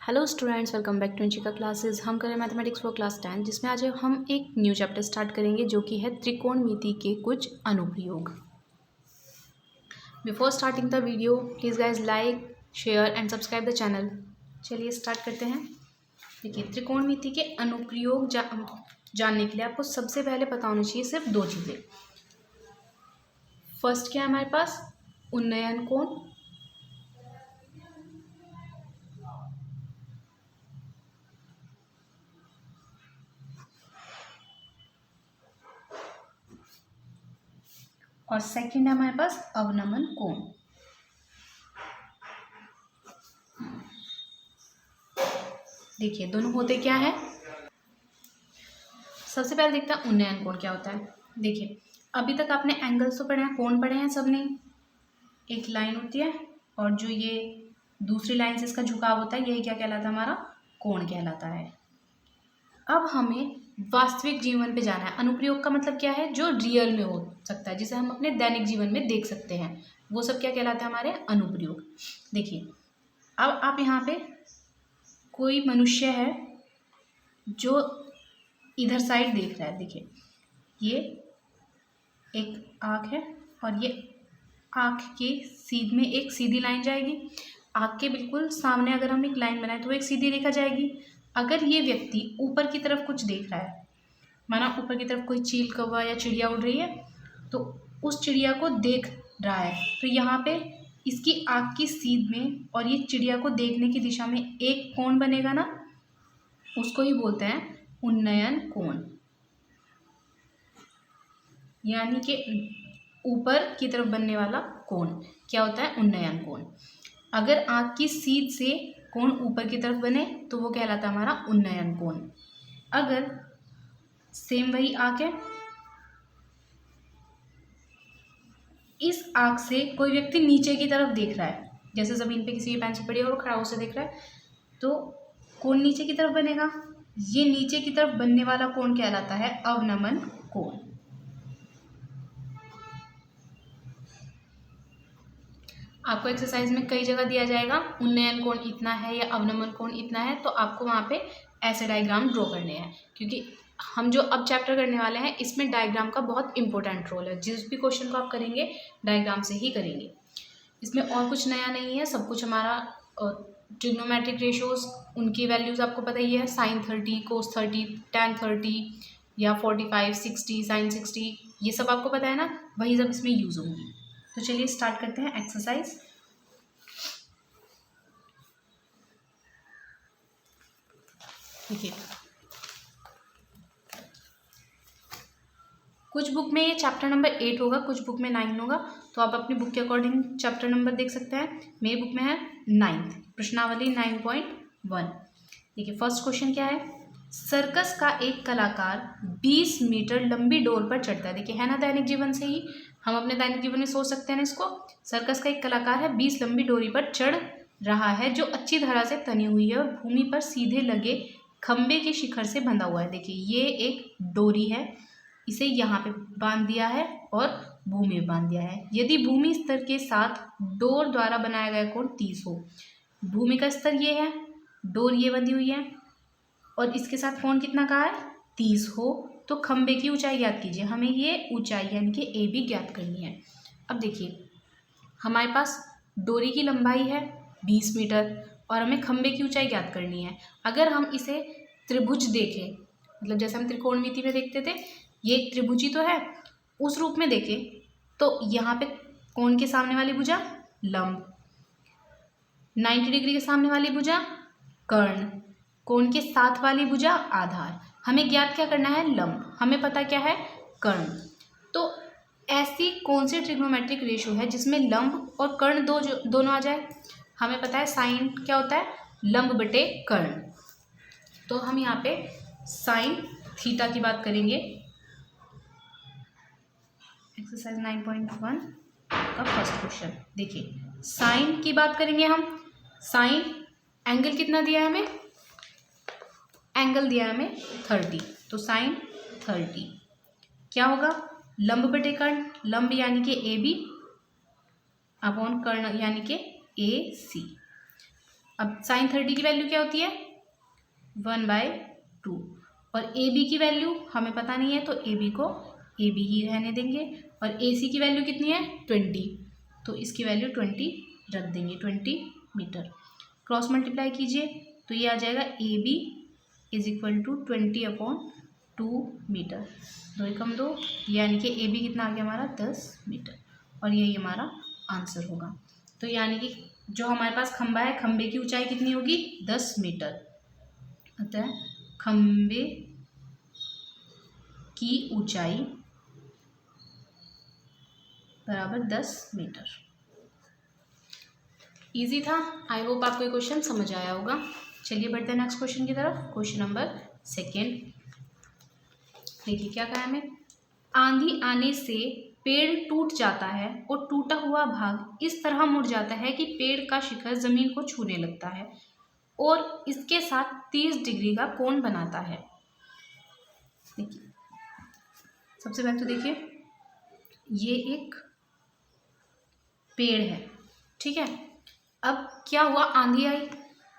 Hello students, welcome back to Inshika classes. हम करें mathematics for class 10, जिसमें आज हम एक न्यू चैप्टर स्टार्ट करेंगे जो कि है त्रिकोणमिति के कुछ अनुप्रयोग। Before starting the video please guys like, share and subscribe the channel. चलिए स्टार्ट करते हैं। देखिए, त्रिकोणमिति के अनुप्रयोग जानने के लिए आपको सबसे पहले पता होना चाहिए सिर्फ दो चीज़ें। फर्स्ट क्या है हमारे पास, उन्नयन कोण, और सेकंड है हमारे पास अवनमन कोण। देखिए दोनों होते क्या है। सबसे पहले देखते हैं उन्नयन कोण क्या होता है। देखिए, अभी तक आपने एंगल्स तो पढ़े हैं, कोण पढ़े हैं सबने। एक लाइन होती है और जो ये दूसरी लाइन से इसका झुकाव होता है, यही क्या कहलाता है, हमारा कोण कहलाता है। अब हमें वास्तविक जीवन पे जाना है। अनुप्रयोग का मतलब क्या है, जो रियल में हो सकता है, जिसे हम अपने दैनिक जीवन में देख सकते हैं, वो सब क्या कहलाता है, हमारे अनुप्रयोग। देखिए, अब आप यहाँ पे कोई मनुष्य है जो इधर साइड देख रहा है। देखिए, ये एक आँख है और ये आँख के सीध में एक सीधी लाइन जाएगी। आँख के बिल्कुल सामने अगर हम एक लाइन बनाए तो वो एक सीधी रेखा जाएगी। अगर ये व्यक्ति ऊपर की तरफ कुछ देख रहा है, माना ऊपर की तरफ कोई चील, कौवा या चिड़िया उड़ रही है, तो उस चिड़िया को देख रहा है, तो यहाँ पे इसकी आँख की सीध में और ये चिड़िया को देखने की दिशा में एक कोण बनेगा ना, उसको ही बोलते हैं उन्नयन कोण। यानी कि ऊपर की तरफ बनने वाला कोण क्या होता है, उन्नयन कोण। अगर आँख की सीध से कोण ऊपर की तरफ बने तो वो कहलाता है हमारा उन्नयन कोण। अगर सेम वही आँख है, इस आँख से कोई व्यक्ति नीचे की तरफ देख रहा है, जैसे ज़मीन पे किसी की पेंसिल पड़ी है और वो खड़ा होकर देख रहा है, तो कोण नीचे की तरफ बनेगा। ये नीचे की तरफ बनने वाला कोण कहलाता है अवनमन कोण। आपको एक्सरसाइज में कई जगह दिया जाएगा उन्नयन कोण इतना है या अवनमन कोण इतना है, तो आपको वहाँ पे ऐसे डायग्राम ड्रॉ करने हैं, क्योंकि हम जो अब चैप्टर करने वाले हैं इसमें डायग्राम का बहुत इंपॉर्टेंट रोल है। जिस भी क्वेश्चन को आप करेंगे डायग्राम से ही करेंगे। इसमें और कुछ नया नहीं है, सब कुछ हमारा ट्रिग्नोमेट्रिक रेशोज, उनकी वैल्यूज़ आपको पता ही है, sin 30, cos 30, tan 30 या 45, 60, sin 60, ये सब आपको पता है ना, वही सब इसमें यूज़ होंगी। तो चलिए स्टार्ट करते हैं एक्सरसाइज। देखिए, कुछ बुक में ये चैप्टर नंबर 8 होगा, कुछ बुक में 9 होगा, तो आप अपनी बुक के अकॉर्डिंग चैप्टर नंबर देख सकते हैं। मेरी बुक में है 9th, प्रश्नावली 9.1। देखिए, फर्स्ट क्वेश्चन क्या है, सर्कस का एक कलाकार 20 मीटर लंबी डोर पर चढ़ता है। देखिए, है ना, दैनिक जीवन से ही हम अपने दैनिक जीवन में सोच सकते हैं ना इसको। सर्कस का एक कलाकार है, 20 लंबी डोरी पर चढ़ रहा है, जो अच्छी तरह से तनी हुई है और भूमि पर सीधे लगे खंबे के शिखर से बंधा हुआ है। देखिए, ये एक डोरी है, इसे यहाँ पे बांध दिया है और भूमि में बांध दिया है। यदि भूमि स्तर के साथ डोर द्वारा बनाया गया कोण 30 हो, भूमि का स्तर ये है, डोर ये बंधी हुई है और इसके साथ कोण कितना कहा है, 30 हो, तो खंबे की ऊंचाई ज्ञात कीजिए। हमें ये ऊंचाई यानी कि ए बी ज्ञात करनी है। अब देखिए, हमारे पास डोरी की लंबाई है 20 मीटर और हमें खंबे की ऊंचाई ज्ञात करनी है। अगर हम इसे त्रिभुज देखें, मतलब जैसे हम त्रिकोणमिति में देखते थे, ये एक त्रिभुज ही तो है, उस रूप में देखें तो यहाँ पे कोण के सामने वाली भुजा लंब, 90 डिग्री के सामने वाली भुजा कर्ण, कोण के साथ वाली भुजा आधार। हमें ज्ञात क्या करना है, लंब, हमें पता क्या है, कर्ण। तो ऐसी कौन सी ट्रिग्नोमेट्रिक रेशो है जिसमें लंब और कर्ण दोनों आ जाए। हमें पता है साइन क्या होता है, लंब बटे कर्ण। तो हम यहाँ पे साइन थीटा की बात करेंगे। एक्सरसाइज 9.1 का फर्स्ट क्वेश्चन। देखिए, साइन की बात करेंगे हम। साइन एंगल कितना दिया है हमें, एंगल दिया है हमें 30, तो साइन 30 क्या होगा, लंब बटे कर्ण, लंब यानी कि ए बी अपॉन कर्ण यानी कि ए सी। अब साइन 30 की वैल्यू क्या होती है 1/2 और ए बी की वैल्यू हमें पता नहीं है तो ए बी को ए बी ही रहने देंगे और ए सी की वैल्यू कितनी है 20 तो इसकी वैल्यू 20 रख देंगे 20 मीटर। क्रॉस मल्टीप्लाई कीजिए तो ये आ जाएगा A B is equal to 20/2 metre. 2 एकम 2 यानी कि ए बी कितना आ गया हमारा 10 मीटर और यही हमारा आंसर होगा। तो यानी कि जो हमारे पास खंबा है खंबे की ऊंचाई कितनी होगी 10 मीटर। अतः खंबे की ऊंचाई बराबर 10 मीटर। इजी था। आई होप आपको ये क्वेश्चन समझ आया होगा। चलिए बढ़ते हैं नेक्स्ट क्वेश्चन की तरफ। Question number 2। देखिए क्या कहा है हमें। आंधी आने से पेड़ टूट जाता है और टूटा हुआ भाग इस तरह मुड़ जाता है कि पेड़ का शिखर जमीन को छूने लगता है और इसके साथ 30 डिग्री का कोण बनाता है। देखिए सबसे पहले तो देखिए ये एक पेड़ है, ठीक है। अब क्या हुआ आंधी आई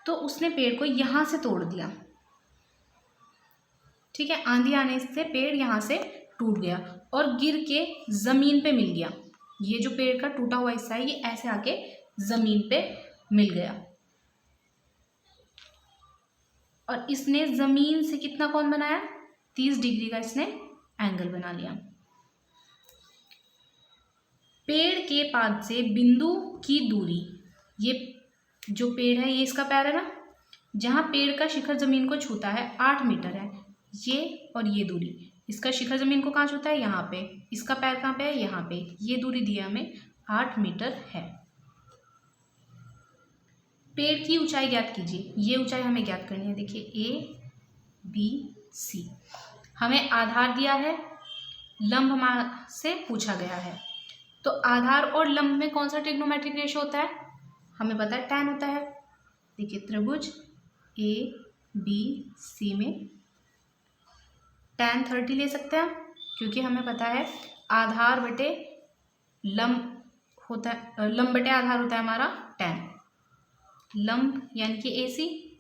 तो उसने पेड़ को यहाँ से तोड़ दिया, ठीक है। आंधी आने से पेड़ यहाँ से टूट गया और गिर के ज़मीन पे मिल गया। ये जो पेड़ का टूटा हुआ हिस्सा है ये ऐसे आके ज़मीन पे मिल गया और इसने ज़मीन से कितना कोण बनाया 30 डिग्री का इसने एंगल बना लिया। पेड़ के पाद से बिंदु की दूरी, ये जो पेड़ है ये इसका पैर है ना, जहाँ पेड़ का शिखर ज़मीन को छूता है 8 मीटर है ये और ये दूरी। इसका शिखर ज़मीन को कहाँ छूता है यहाँ पे, इसका पैर कहाँ पे है यहाँ पे। ये दूरी दी हमें 8 मीटर है। पेड़ की ऊंचाई ज्ञात कीजिए। ये ऊंचाई हमें ज्ञात करनी है। देखिए ए बी सी हमें आधार दिया है, लंब हमारे से पूछा गया है। तो आधार और लंब में कौन सा ट्रिग्नोमेट्रिक रेशो होता है हमें पता है tan होता है। देखिए त्रिभुज ए बी सी में tan 30 ले सकते हैं क्योंकि हमें पता है आधार बटे लंब होता है, लंब बटे आधार होता है हमारा tan। लंब यानी कि ए सी,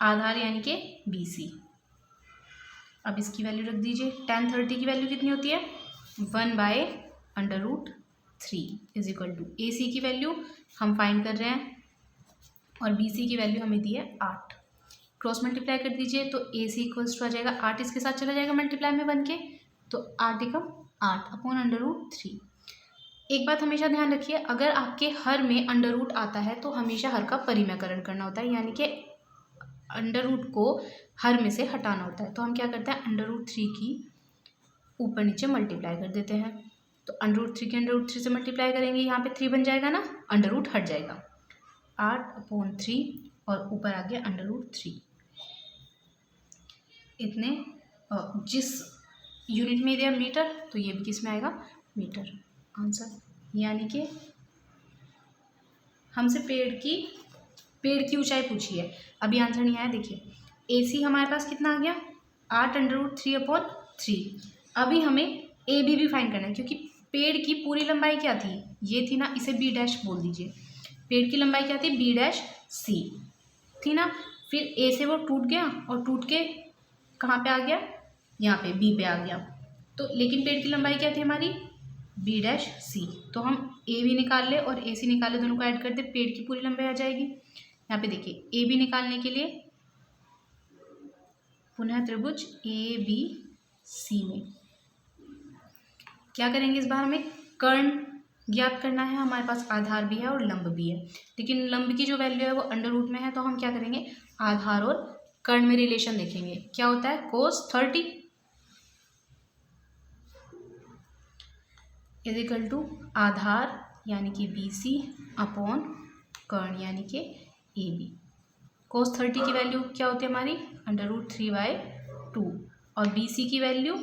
आधार यानी कि बी सी। अब इसकी वैल्यू रख दीजिए। tan 30 की वैल्यू कितनी होती है 1/√3 इज इक्वल टू ए सी की वैल्यू हम फाइंड कर रहे हैं और बी सी की वैल्यू हमें दी है 8। क्रॉस मल्टीप्लाई कर दीजिए तो ए सी इक्वल्स टू आ जाएगा 8, इसके साथ चला जाएगा मल्टीप्लाई में बन के, तो 8 एकम 8/√3। एक बात हमेशा ध्यान रखिए, अगर आपके हर में अंडर रूट आता है तो हमेशा हर का परिमेयकरण करना होता है, यानी कि अंडर रूट को हर में से हटाना होता है। तो हम क्या करते हैं अंडर√3 की ऊपर नीचे मल्टीप्लाई कर देते हैं। तो अंडर√3 के अंडर√3 से मल्टीप्लाई करेंगे, यहाँ पे 3 बन जाएगा ना, अंडर रूट हट जाएगा। 8/3 और ऊपर आ गया अंडर√3। इतने जिस यूनिट में दिया मीटर तो ये भी किस में आएगा मीटर आंसर। यानी कि हमसे पेड़ की ऊंचाई पूछी है, अभी आंसर नहीं आया। देखिए ए सी हमारे पास कितना आ गया 8√3/3। अभी हमें ए बी भी फाइंड करना है क्योंकि पेड़ की पूरी लंबाई क्या थी ये थी ना, इसे बी डैश बोल दीजिए। पेड़ की लंबाई क्या थी बी डैश सी थी ना। फिर ए से वो टूट गया और टूट के कहाँ पे आ गया यहाँ पे बी पे आ गया। तो लेकिन पेड़ की लंबाई क्या थी हमारी बी डैश सी। तो हम ए बी निकाल ले और ए सी निकाले, दोनों को ऐड कर दे, पेड़ की पूरी लंबाई आ जाएगी। यहाँ पे देखिए ए बी निकालने के लिए पुनः त्रिभुज ए बी सी में क्या करेंगे, इस बार हमें कर्ण ज्ञात करना है। हमारे पास आधार भी है और लंब भी है, लेकिन लंब की जो वैल्यू है वो अंडर रूट में है। तो हम क्या करेंगे आधार और कर्ण में रिलेशन देखेंगे। क्या होता है cos 30 इज इक्वल टू आधार यानी कि बी सी अपॉन कर्ण यानी कि ए बी। cos 30 की वैल्यू क्या होती है हमारी अंडर√3/2 और बी सी की वैल्यू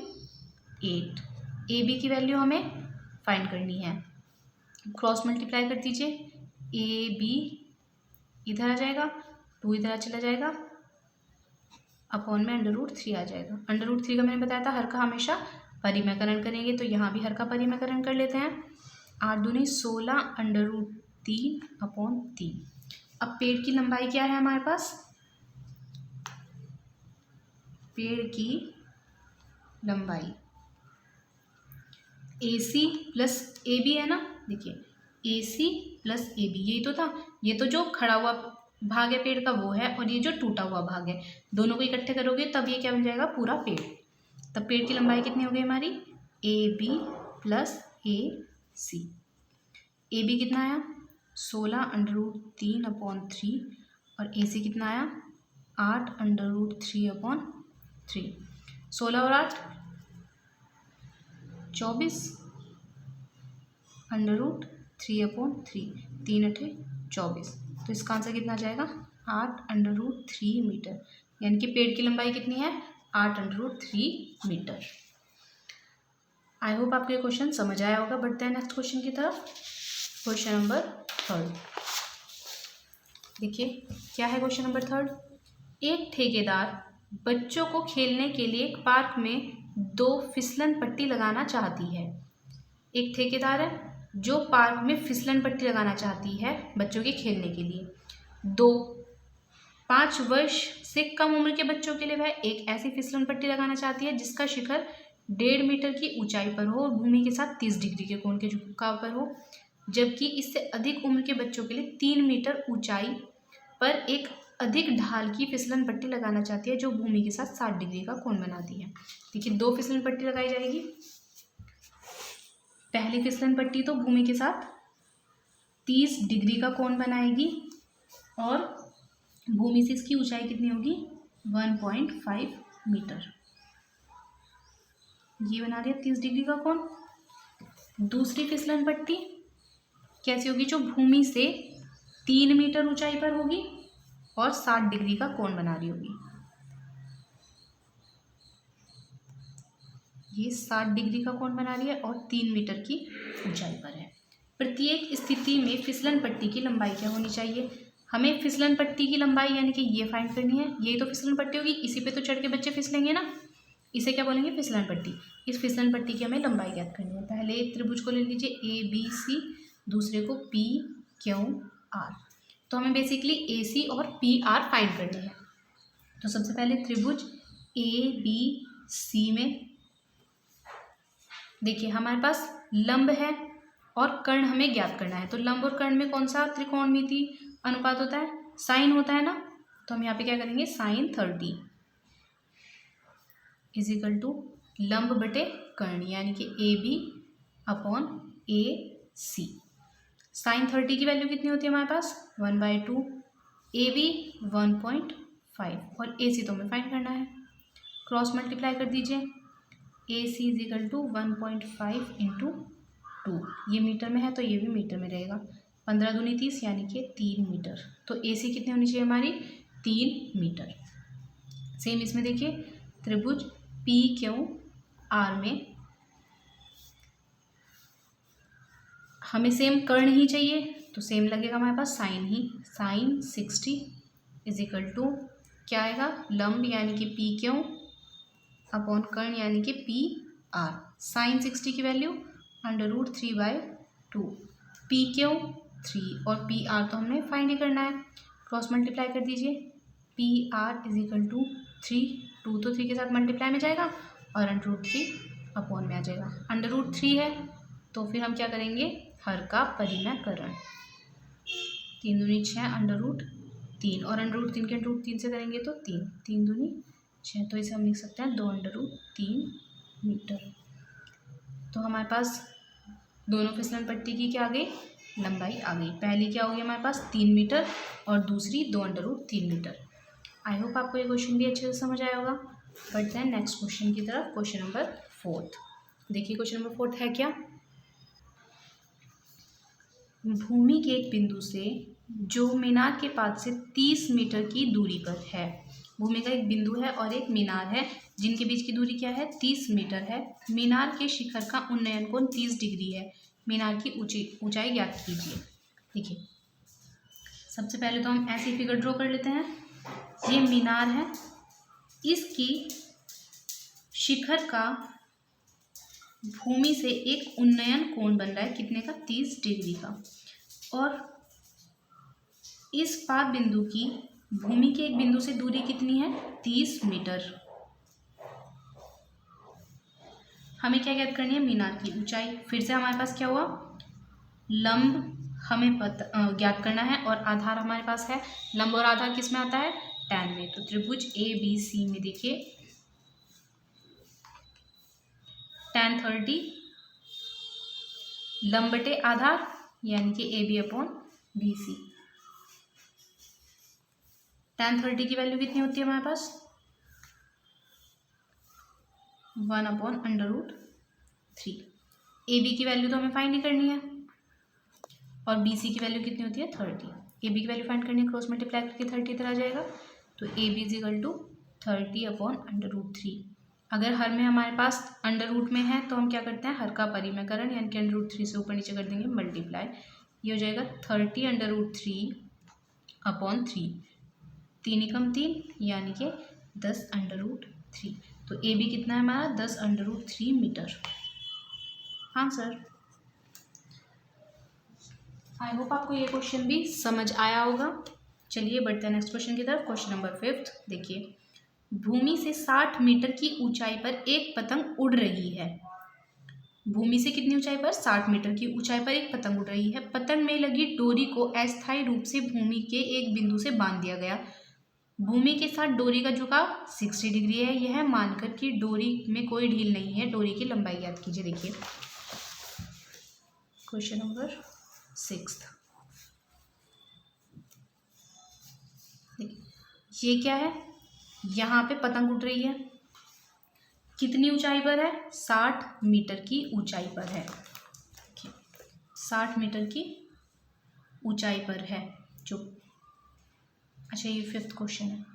8। ए बी की वैल्यू हमें फाइंड करनी है। क्रॉस मल्टीप्लाई कर दीजिए, ए बी इधर आ जाएगा, 2 इधर चला जाएगा, अपॉन में अंडर√3 आ जाएगा। अंडर√3 का मैंने बताया था हर का हमेशा परिमेयकरण करेंगे, तो यहाँ भी हर का परिमेयकरण कर लेते हैं। 8 दूनी 16 अंडर√3/3। अब पेड़ की लंबाई क्या है हमारे पास, पेड़ की लंबाई AC प्लस AB है ना। देखिए AC प्लस AB यही तो था, ये तो जो खड़ा हुआ भाग है पेड़ का वो है, और ये जो टूटा हुआ भाग है, दोनों को इकट्ठे करोगे तब ये क्या बन जाएगा, पूरा पेड़। तब पेड़ की लंबाई कितनी हो गई हमारी, AB प्लस AC। AB कितना आया 16√3/3 और AC कितना आया 8√3/3। 16 और 8 24 √3/3, 3 8 24। तो इसका आंसर कितना आ जाएगा 8√3 मीटर, यानी कि पेड़ की लंबाई कितनी है 8√3 मीटर। आई होप आपको ये क्वेश्चन समझ आया होगा। बढ़ते हैं नेक्स्ट क्वेश्चन की तरफ। Question number 3। देखिए क्या है क्वेश्चन नंबर 3। एक ठेकेदार बच्चों को खेलने के लिए एक पार्क में 2 फिसलन पट्टी लगाना चाहती है। एक ठेकेदार है जो पार्क में फिसलन पट्टी लगाना चाहती है बच्चों के खेलने के लिए। 5 वर्ष से कम उम्र के बच्चों के लिए वह एक ऐसी फिसलन पट्टी लगाना चाहती है जिसका शिखर 1.5 मीटर की ऊंचाई पर हो और भूमि के साथ 30 डिग्री के कोण के झुकाव पर हो, जबकि इससे अधिक उम्र के बच्चों के लिए 3 मीटर ऊंचाई पर एक अधिक ढाल की फिसलन पट्टी लगाना चाहती है जो भूमि के साथ 60 डिग्री का कोण बनाती है। देखिए 2 फिसलन पट्टी लगाई जाएगी। पहली फिसलन पट्टी तो भूमि के साथ 30 डिग्री का कोण बनाएगी और भूमि से इसकी ऊंचाई कितनी होगी 1.5 मीटर। ये बना दिया 30 डिग्री का कोण। दूसरी फिसलन पट्टी कैसी होगी, जो भूमि से 3 मीटर ऊंचाई पर होगी और 60 डिग्री का कोण बना रही होगी। ये 60 डिग्री का कोण बना रही है और 3 मीटर की ऊंचाई पर है। प्रत्येक स्थिति में फिसलन पट्टी की लंबाई क्या होनी चाहिए, हमें फिसलन पट्टी की लंबाई यानी कि ये फाइंड करनी है। यही तो फिसलन पट्टी होगी, इसी पे तो चढ़ के बच्चे फिसलेंगे ना, इसे क्या बोलेंगे फिसलन पट्टी। इस फिसलन पट्टी की हमें लंबाई ज्ञात करनी है। पहले एक त्रिभुज को ले लीजिए ABC, दूसरे को PQR। तो हमें बेसिकली AC और PR फाइंड करनी है। तो सबसे पहले त्रिभुज ABC में देखिए हमारे पास लंब है और कर्ण हमें ज्ञात करना है। तो लंब और कर्ण में कौन सा त्रिकोणमिति अनुपात होता है, साइन होता है ना। तो हम यहाँ पे क्या करेंगे sin 30 = लंब बटे कर्ण, यानी कि AB/AC। sin 30 की वैल्यू कितनी होती है हमारे पास 1/2, AB 1.5 और AC तो हमें फाइंड करना है। क्रॉस मल्टीप्लाई कर दीजिए, AC = 1.5 × 2। ये मीटर में है तो ये भी मीटर में रहेगा। 15 दूनी 30 यानी कि 3 मीटर। तो AC कितनी होनी चाहिए हमारी 3 मीटर। सेम इसमें देखिए त्रिभुज PQR में हमें सेम कर्ण ही चाहिए, तो सेम लगेगा हमारे पास साइन ही। sin 60 = क्या आएगा लंब यानी कि PQ अपॉन कर्ण यानी कि PR। sin 60 की वैल्यू √3/2, PQ 3 और PR तो हमने फाइंड ही करना है। क्रॉस मल्टीप्लाई कर दीजिए, PR = 3, 2 तो 3 के साथ मल्टीप्लाई में जाएगा और √3 अपॉन में आ जाएगा। √3 है तो फिर हम क्या करेंगे हर का परिमेयकरण, 3 दूनी 6 √3 और √3 के √3 से करेंगे तो 3, 3 दूनी 6, तो इसे हम लिख सकते हैं 2√3 मीटर। तो हमारे पास दोनों फिसलन पट्टी की क्या आ गई लंबाई आ गई। पहली क्या होगी हमारे पास 3 मीटर और दूसरी 2√3 मीटर। आई होप आपको ये क्वेश्चन भी अच्छे से समझ आया होगा। बढ़ते हैं नेक्स्ट क्वेश्चन की तरफ। Question number 4। देखिए क्वेश्चन नंबर 4 है क्या, भूमि के एक बिंदु से जो मीनार के पाद से 30 मीटर की दूरी पर है। भूमि का एक बिंदु है और एक मीनार है जिनके बीच की दूरी क्या है 30 मीटर है। मीनार के शिखर का उन्नयन कोण 30 डिग्री है। मीनार की ऊंचाई ज्ञात कीजिए। देखिए सबसे पहले तो हम ऐसी फिगर ड्रॉ कर लेते हैं। ये मीनार है, इसकी शिखर का भूमि से एक उन्नयन कोण बन रहा है कितने का 30 डिग्री का, और इस पाद बिंदु की भूमि के एक बिंदु से दूरी कितनी है? 30 मीटर। हमें क्या ज्ञात करनी है? मीनार की ऊंचाई। फिर से हमारे पास क्या हुआ? लंब हमें ज्ञात करना है और आधार हमारे पास है। लंब और आधार किस में आता है? टैन में। तो त्रिभुज ए बी सी में देखिए टैन 30 लंब बटे आधार यानी कि A B upon B C. Tan 30 की वैल्यू कितनी होती है हमारे पास? 1/√3। ए बी की वैल्यू तो हमें फाइंड ही करनी है और बी सी की वैल्यू कितनी होती है? 30। ए बी की वैल्यू फाइंड करनी है, क्रॉस मल्टीप्लाई करके 30 इधर आ जाएगा। तो A B is equal to 30/√3। अगर हर में हमारे पास अंडर रूट में है तो हम क्या करते हैं? हर का परिमेयकरण यानी कि √3 से ऊपर नीचे कर देंगे मल्टीप्लाई। ये हो जाएगा 30/√3/3। 3 एकम 3 यानी कि 10/√3। तो ए बी कितना है हमारा? 10/√3 मीटर। हाँ सर, आई होप आपको ये क्वेश्चन भी समझ आया होगा। चलिए बढ़ते हैं नेक्स्ट क्वेश्चन की तरफ। क्वेश्चन नंबर 5 देखिए, भूमि से 60 मीटर की ऊंचाई पर एक पतंग उड़ रही है। भूमि से कितनी ऊंचाई पर? 60 मीटर की ऊंचाई पर एक पतंग उड़ रही है। पतंग में लगी डोरी को अस्थायी रूप से भूमि के एक बिंदु से बांध दिया गया। भूमि के साथ डोरी का झुकाव 60 डिग्री है। यह मानकर कि डोरी में कोई ढील नहीं है, डोरी की लंबाई ज्ञात कीजिए। देखिए क्वेश्चन नंबर 6। ये क्या है? यहाँ पे पतंग उड़ रही है। कितनी ऊंचाई पर है? 60 मीटर की ऊंचाई पर है। 60 मीटर की ऊंचाई पर है जो, अच्छा ये 5th क्वेश्चन है।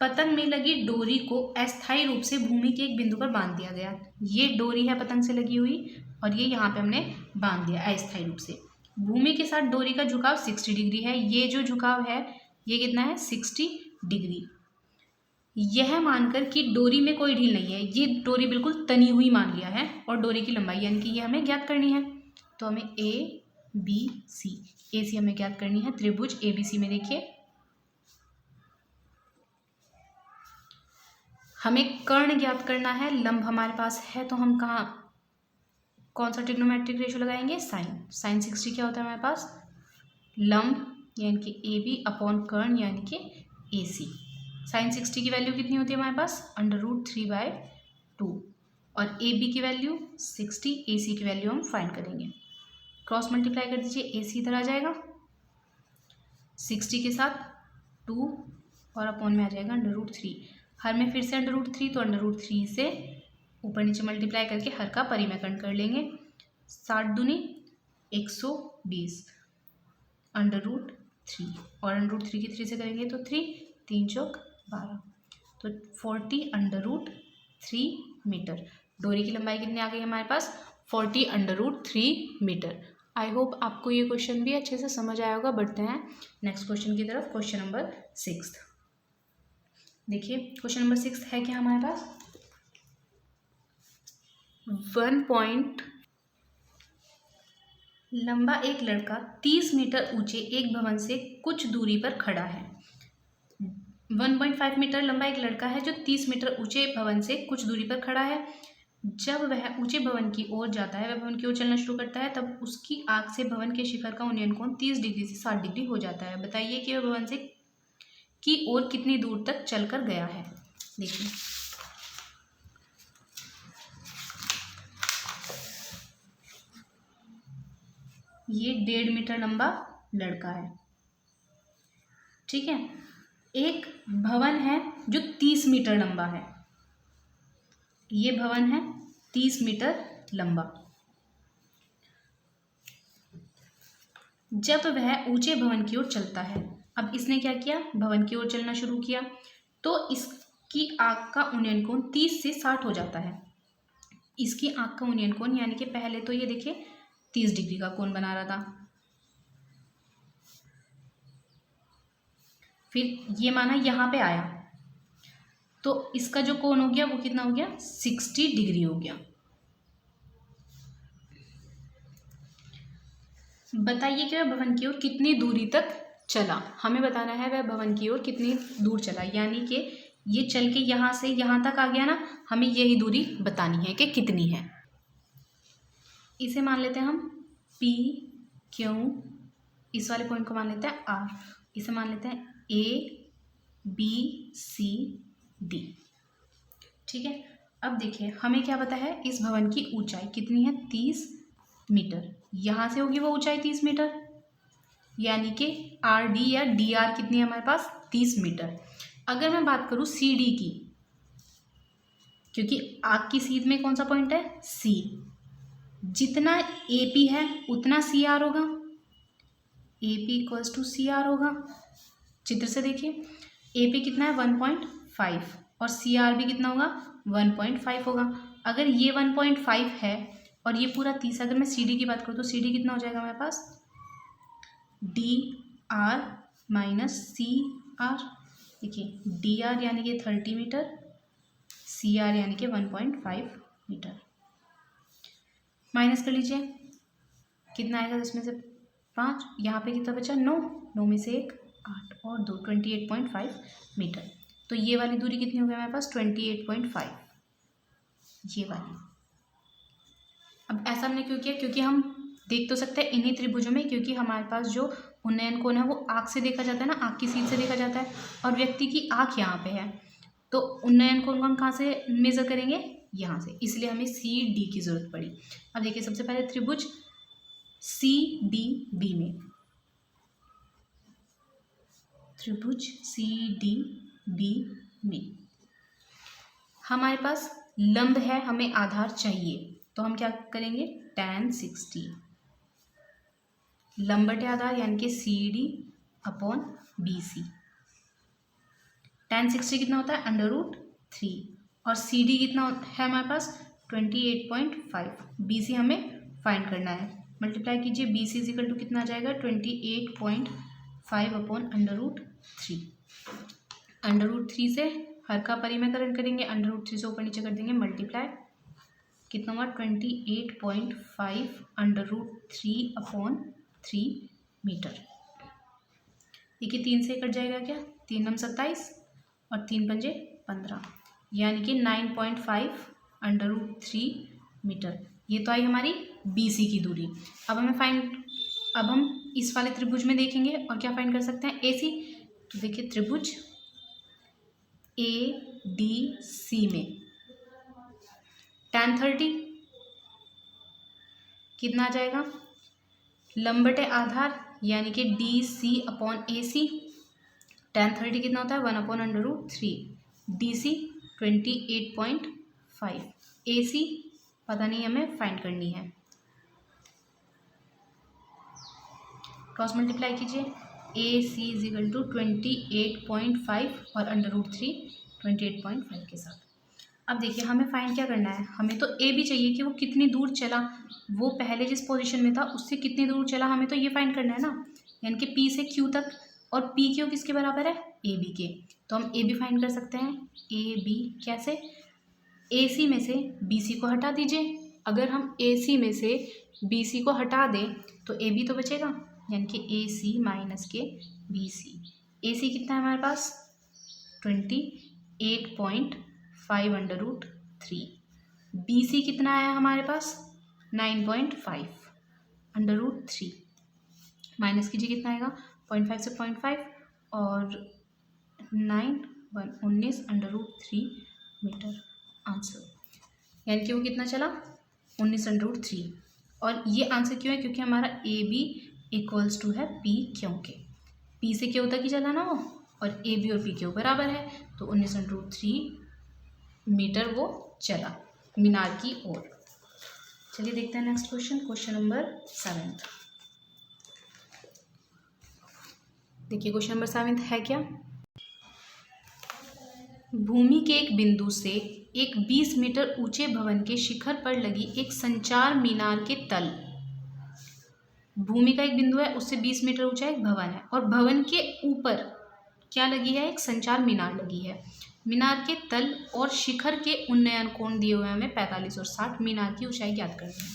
पतंग में लगी डोरी को अस्थायी रूप से भूमि के एक बिंदु पर बांध दिया गया। ये डोरी है पतंग से लगी हुई और ये यहाँ पे हमने बांध दिया अस्थायी रूप से। भूमि के साथ डोरी का झुकाव 60 डिग्री है। ये जो झुकाव है ये कितना है? 60 डिग्री। यह मानकर कि डोरी में कोई ढील नहीं है, ये डोरी बिल्कुल तनी हुई मान लिया है और डोरी की लंबाई यानी कि ये हमें ज्ञात करनी है। तो हमें ए सी हमें ज्ञात करनी है। त्रिभुज ए बी सी में देखिए हमें कर्ण ज्ञात करना है। लंब हमारे पास है तो हम कौन सा ट्रिग्नोमेट्रिक रेशियो लगाएंगे? साइन 60 क्या होता है हमारे पास? लंब यानी कि ए बी अपॉन कर्ण यानी कि ए सी। साइन 60 की वैल्यू कितनी होती है हमारे पास? √3/2 और ए बी की वैल्यू 60, ए सी की वैल्यू हम फाइंड करेंगे। क्रॉस मल्टीप्लाई कर दीजिए, ए सी इधर आ जाएगा 60 के साथ 2 और अपॉन में आ जाएगा √3। हर में फिर से √3 तो √3 से ऊपर नीचे मल्टीप्लाई करके हर का परिमेयकरण कर लेंगे। 60 दूनी 120 √3 और √3 की 3 से करेंगे तो 3, 3 चौक 12 तो 40/√3 मीटर। डोरी की लंबाई कितनी आ गई हमारे पास? 40/√3 मीटर। आई होप आपको ये क्वेश्चन भी अच्छे से समझ आया होगा। बढ़ते हैं नेक्स्ट क्वेश्चन की तरफ। क्वेश्चन नंबर 6 देखिए, क्वेश्चन नंबर 6 है क्या हमारे पास? 1 लंबा एक लड़का 30 मीटर ऊंचे एक भवन से कुछ दूरी पर खड़ा है। 1.5 मीटर लंबा एक लड़का है जो 30 मीटर ऊंचे भवन से कुछ दूरी पर खड़ा है। जब वह ऊंचे भवन की ओर जाता है, वह भवन की ओर चलना शुरू करता है, तब उसकी आंख से भवन के शिखर का उन्नयन कोण 30 डिग्री से 60 डिग्री हो जाता है। बताइए कि वह भवन से की ओर कितनी दूर तक चलकर गया है। देखिए ये 1.5 मीटर लंबा लड़का है, ठीक है। एक भवन है जो 30 मीटर लंबा है। ये भवन है 30 मीटर लंबा। जब वह ऊंचे भवन की ओर चलता है, अब इसने क्या किया? भवन की ओर चलना शुरू किया तो इसकी आंख का उन्नयन कोण 30 से 60 हो जाता है। इसकी आंख का उन्नयन कोण यानी कि पहले तो ये देखिए 30 डिग्री का कोण बना रहा था, फिर ये माना यहाँ पे आया तो इसका जो कोण हो गया वो कितना हो गया? 60 डिग्री हो गया। बताइए कि वह भवन की ओर कितनी दूरी तक चला। हमें बताना है वह भवन की ओर कितनी दूर चला, यानी कि ये चल के यहाँ से यहाँ तक आ गया ना, हमें यही दूरी बतानी है कि कितनी है। इसे मान लेते हैं हम P Q, इस वाले पॉइंट को मान लेते हैं R, इसे मान लेते हैं A B C D। ठीक है, अब देखिए हमें क्या पता है, इस भवन की ऊंचाई कितनी है, 30 मीटर। यहाँ से होगी वो ऊंचाई 30 मीटर, यानी कि RD या DR कितनी है हमारे पास, 30 मीटर। अगर मैं बात करूँ CD की, क्योंकि आग की सीध में कौन सा पॉइंट है, C, जितना AP है उतना CR होगा, AP इक्वल्स टू CR होगा। चित्र से देखिए AP कितना है 1.5 और CR भी कितना होगा 1.5 होगा। अगर ये 1.5 है और ये पूरा 30, अगर मैं CD की बात करूँ तो CD कितना हो जाएगा हमारे पास, DR माइनस CR। देखिए DR यानी कि 30 मीटर, CR यानी कि 1.5 मीटर। माइनस कर लीजिए, कितना आएगा, इसमें से 5, यहाँ पे कितना बचा 9, 9 में से 1 8 और 2 28.5 मीटर। तो ये वाली दूरी कितनी हो गई हमारे पास, 28.5, ये वाली। अब ऐसा हमने क्यों किया, क्योंकि हम देख तो सकते हैं इन्हीं त्रिभुजों में, क्योंकि हमारे पास जो उन्नयन कोण है वो आँख से देखा जाता है ना, आँख की सीध से देखा जाता है, और व्यक्ति की आँख यहाँ पे है, तो उन्नयन कोण को हम कहाँ से मेजर करेंगे, यहाँ से, इसलिए हमें CD की जरूरत पड़ी। अब देखिए सबसे पहले त्रिभुज CDB में, त्रिभुज CDB में हमारे पास लंब है, हमें आधार चाहिए, तो हम क्या करेंगे, tan 60 लंब बटे आधार यानी कि CD अपॉन BC। tan 60 कितना होता है, √3, और CD कितना है हमारे पास 28.5, BC हमें फाइंड करना है। मल्टीप्लाई कीजिए, BC इजिकल टू कितना आ जाएगा 28.5 अपॉन √3। √3 से हर का परिमेयकरण करेंगे, √3 से ऊपर नीचे कर देंगे मल्टीप्लाई, कितना हुआ 28.5 √3 अपॉन 3 मीटर। देखिए 3 से कट जाएगा क्या, 3 नम 27 और 3 पंजे 15, यानी कि 9.5 √3 मीटर। ये तो आई हमारी BC की दूरी। अब हम इस वाले त्रिभुज में देखेंगे और क्या फाइंड कर सकते हैं, AC। तो देखिए त्रिभुज ADC में tan 30 कितना आ जाएगा, लंब बटे आधार यानी कि DC अपॉन AC। tan 30 कितना होता है 1 अपॉन √3, DC 28.5, AC पता नहीं हमें फाइंड करनी है। क्रॉस मल्टीप्लाई कीजिए, AC इजिकल टू 28.5 और √3 28.5 के साथ। अब देखिए हमें फाइंड क्या करना है, हमें तो A भी चाहिए कि वो कितनी दूर चला, वो पहले जिस पोजीशन में था उससे कितनी दूर चला, हमें तो ये फाइंड करना है ना, यानी कि P से Q तक, और PQ किसके बराबर है, AB के। तो हम AB फाइंड कर सकते हैं, AB कैसे, AC में से BC को हटा दीजिए। अगर हम AC में से BC को हटा दें तो AB तो बचेगा, यानी कि AC माइनस के BC। AC कितना है हमारे पास 28.5 √3, BC कितना है हमारे पास 9.5 √3, माइनस कीजिए कितना आएगा 0.5 से 0.5 और 19 √3 मीटर आंसर, यानी कि वो कितना चला 19 √3। और ये आंसर क्यों है, क्योंकि हमारा AB इक्वल्स टू है PQ के, P से Q तक ही चला ना वो, और AB और PQ बराबर है, तो 19 √3 मीटर वो चला मीनार की ओर। चलिए देखते हैं नेक्स्ट क्वेश्चन, क्वेश्चन नंबर 7। देखिए क्वेश्चन नंबर 7 है क्या, भूमि के एक बिंदु से एक 20 मीटर ऊंचे भवन के शिखर पर लगी एक संचार मीनार के तल, भूमि का एक बिंदु है उससे 20 मीटर ऊंचा एक भवन है, और भवन के ऊपर क्या लगी है, एक संचार मीनार लगी है। मीनार के तल और शिखर के उन्नयन कोण दिए हुए हमें 45 और 60, मीनार की ऊंचाई ज्ञात करनी है।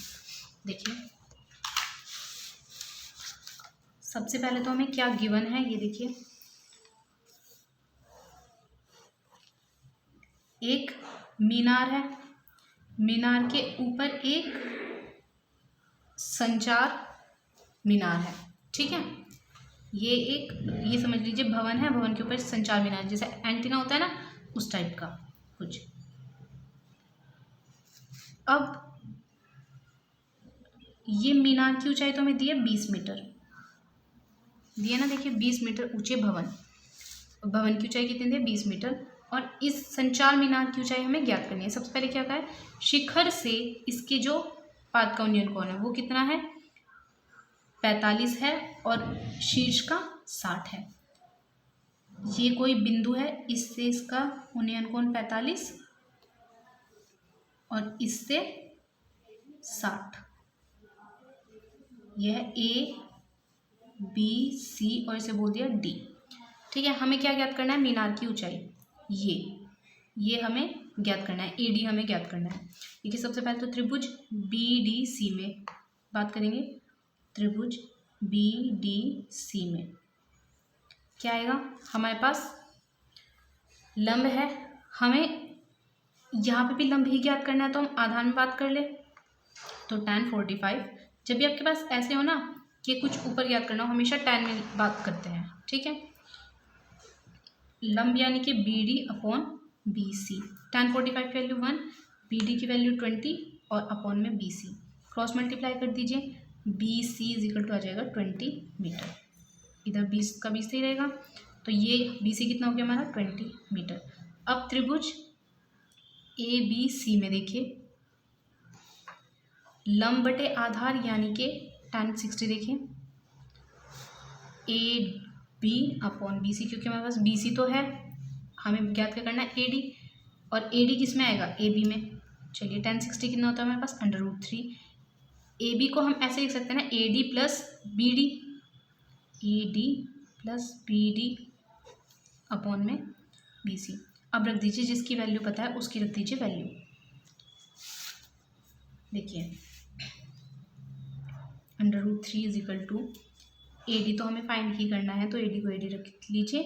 देखिए सबसे पहले तो हमें क्या गिवन है ये देखिए, एक मीनार है, मीनार के ऊपर एक संचार मीनार है, ठीक है। ये समझ लीजिए भवन है, भवन के ऊपर संचार मीनार, जैसे एंटीना होता है ना उस टाइप का कुछ। अब ये मीनार की ऊंचाई तो हमें दी है 20 मीटर, दिया ना, देखिए 20 मीटर ऊंचे भवन, भवन की ऊंचाई कितनी दी है 20 मीटर, और इस संचार मीनार की ऊंचाई हमें ज्ञात करनी है। सबसे पहले क्या कहा है, शिखर से इसके जो पाद का उन्नयन कोण है वो कितना है 45 है, और शीर्ष का 60 है। ये कोई बिंदु है, इससे इसका उन्नयन कोण 45 और इससे 60, यह ए बी सी और इसे बोल दिया डी, ठीक है। हमें क्या ज्ञात करना है, मीनार की ऊंचाई, ये हमें ज्ञात करना है, ए डी हमें ज्ञात करना है। देखिए सबसे पहले तो त्रिभुज बी डी सी में बात करेंगे, त्रिभुज बी डी सी में क्या आएगा, हमारे पास लंब है, हमें यहाँ पे भी लंब ही ज्ञात करना है, तो हम आधार में बात कर ले, तो tan 45। जब भी आपके पास ऐसे हो ना कि कुछ ऊपर ज्ञात करना हो, हमेशा tan में बात करते हैं, ठीक है। लंब यानी कि B D upon B C, tan 45 की वैल्यू 1, बी डी की वैल्यू 20 और अपॉन में बी सी, क्रॉस मल्टीप्लाई कर दीजिए, B C is equal to आ जाएगा 20 मीटर, इधर 20 का 20 ही रहेगा, तो ये बी सी कितना हो गया हमारा 20 मीटर। अब त्रिभुज ए बी सी में देखिए लंब बटे आधार यानी कि tan 60 देखिए, A B upon B C, क्योंकि हमारे पास बी सी तो है, हमें ज्ञात क्या करना है ए डी, और ए डी किस में आएगा ए बी में। चलिए tan 60 कितना होता है हमारे पास √3, ए बी को हम ऐसे लिख सकते हैं ना A D plus B D, A D plus B D upon में बी सी। अब रख दीजिए जिसकी वैल्यू पता है उसकी रख दीजिए वैल्यू, देखिए √3 is equal to, A D तो हमें फाइंड ही करना है, तो ए डी को ए डी रख लीजिए,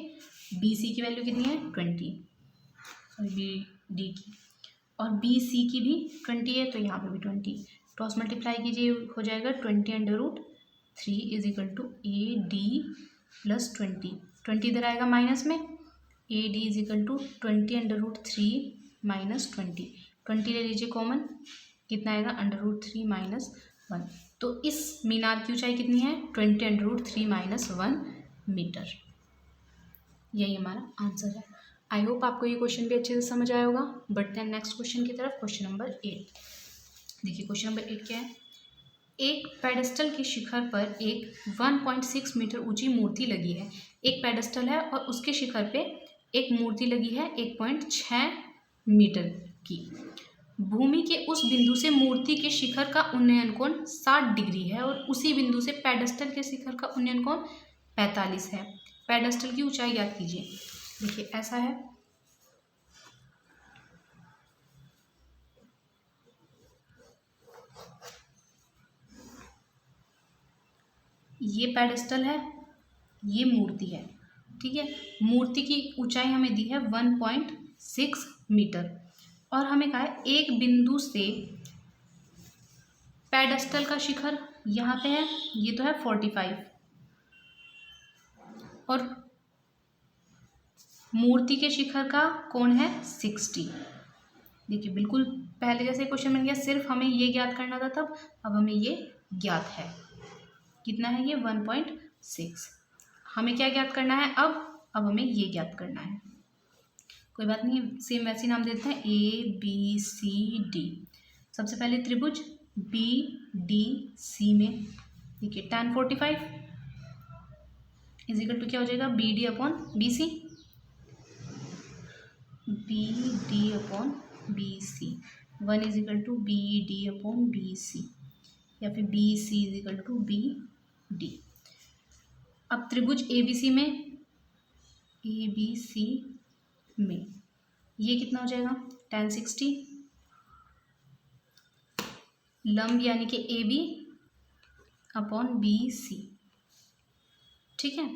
बी सी की वैल्यू कितनी है 20, और बी डी की, और बी सी की भी 20 है, तो यहाँ पे भी 20, क्रॉस मल्टीप्लाई कीजिए हो जाएगा 20√3 is equal to A D plus 20 इधर आएगा माइनस में, A D is equal to 20√3 minus 20 ले लीजिए कॉमन, कितना आएगा √3 माइनस 1, तो इस मीनार की ऊंचाई कितनी है 20√3 माइनस 1 मीटर, यही हमारा आंसर है। आई होप आपको ये क्वेश्चन भी अच्छे से समझ आया होगा। बढ़ते हैं नेक्स्ट क्वेश्चन की तरफ, क्वेश्चन नंबर 8। देखिए क्वेश्चन नंबर 8 क्या है, एक पेडेस्टल के शिखर पर एक 1.6 मीटर ऊंची मूर्ति लगी है, एक पेडेस्टल है और उसके शिखर पे एक मूर्ति लगी है 1.6 मीटर की, भूमि के उस बिंदु से मूर्ति के शिखर का उन्नयन कोण 60 डिग्री है और उसी बिंदु से पेडेस्टल के शिखर का उन्नयन कोण 45 है, पेडेस्टल की ऊंचाई ज्ञात कीजिए। देखिए ऐसा है, ये पेडेस्टल है, ये मूर्ति है, ठीक है। मूर्ति की ऊंचाई हमें दी है 1.6 मीटर, और हमें कहा है एक बिंदु से पेडेस्टल का शिखर यहाँ पे है, ये तो है 45, और मूर्ति के शिखर का कोण है 60। देखिए बिल्कुल पहले जैसे क्वेश्चन बन गया, सिर्फ हमें ये ज्ञात करना था तब, अब हमें ये ज्ञात है, कितना है ये 1.6। हमें क्या ज्ञात करना है अब हमें ये ज्ञात करना है, कोई बात नहीं, सेम वैसे नाम देते हैं ए बी सी डी। सबसे पहले त्रिभुज बी डी सी में देखिए tan 45 इज इक्वल टू क्या हो जाएगा B D upon B C, B D upon B C, 1 is equal to B D upon B C, या फिर B C is equal to B D. अब त्रिभुज A B C में ये कितना हो जाएगा tan 60, लंब यानी कि A B upon B C, ठीक है।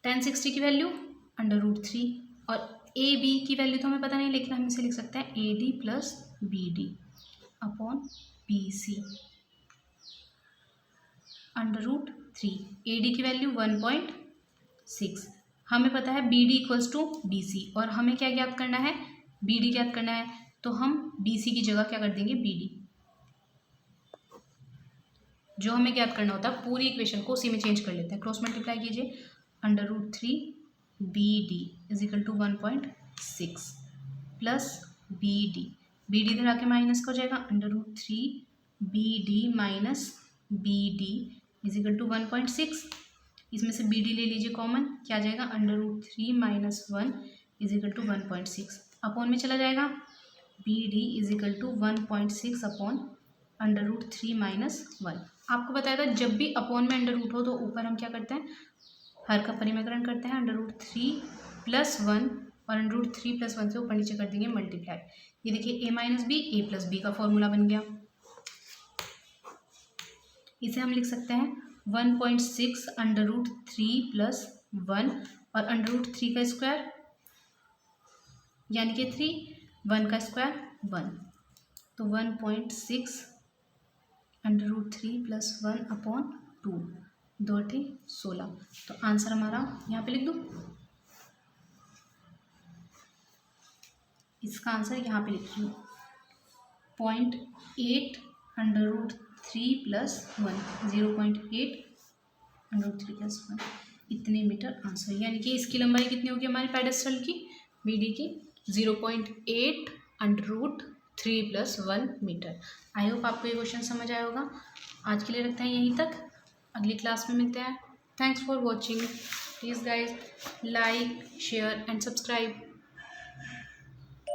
tan 60 की वैल्यू √3 और ए बी की वैल्यू तो हमें पता नहीं, लेकिन हम इसे लिख सकते हैं A D plus B D upon B C √3। A D की वैल्यू 1.6, हमें पता है B D equals to B C, और हमें क्या ज्ञात करना है, बी डी ज्ञात करना है। तो हम बी सी की जगह क्या कर देंगे, बी डी, जो हमें ज्ञात करना होता है पूरी इक्वेशन को उसी में चेंज कर लेते हैं। क्रॉस मल्टीप्लाई कीजिए, √3 B D is equal to 1.6 plus B D इधर आके माइनस का हो जाएगा, √3 B D minus B D is equal to 1.6। इसमें से बी डी ले लीजिए कॉमन, क्या आ जाएगा, √3 minus 1 is equal to 1.6, upon में चला जाएगा, B D is equal to 1.6 upon √3 minus 1। आपको बताया था जब भी अपॉन में अंडर हो तो ऊपर हम क्या करते हैं, हर का परिमेकरण करते हैं, √3 प्लस 1 और √3 प्लस 1 से ऊपर नीचे कर देंगे मल्टीप्लाई। ये देखिए a minus B A plus B का फॉर्मूला बन गया। इसे हम लिख सकते हैं 1.6 √3 प्लस 1 और √3 का स्क्वायर यानी कि 3, 1 का स्क्वायर 1, तो 1.6 √3 प्लस 1 अपॉन 2, 2 × 16। तो आंसर हमारा यहाँ पे लिख दूँ, इसका आंसर यहाँ पे लिख रही हूँ 0.8 √3 प्लस 1, 0.8 √3 प्लस 1, इतने मीटर आंसर। यानी कि इसकी लंबाई कितनी होगी हमारे पेडेस्टल की, बी डी की, 0.8 √3 प्लस 1 मीटर। आई होप आपको ये क्वेश्चन समझ आया होगा। आज के लिए रखते हैं यहीं तक, अगली क्लास में मिलते हैं। Thanks for watching. Please guys like share and subscribe.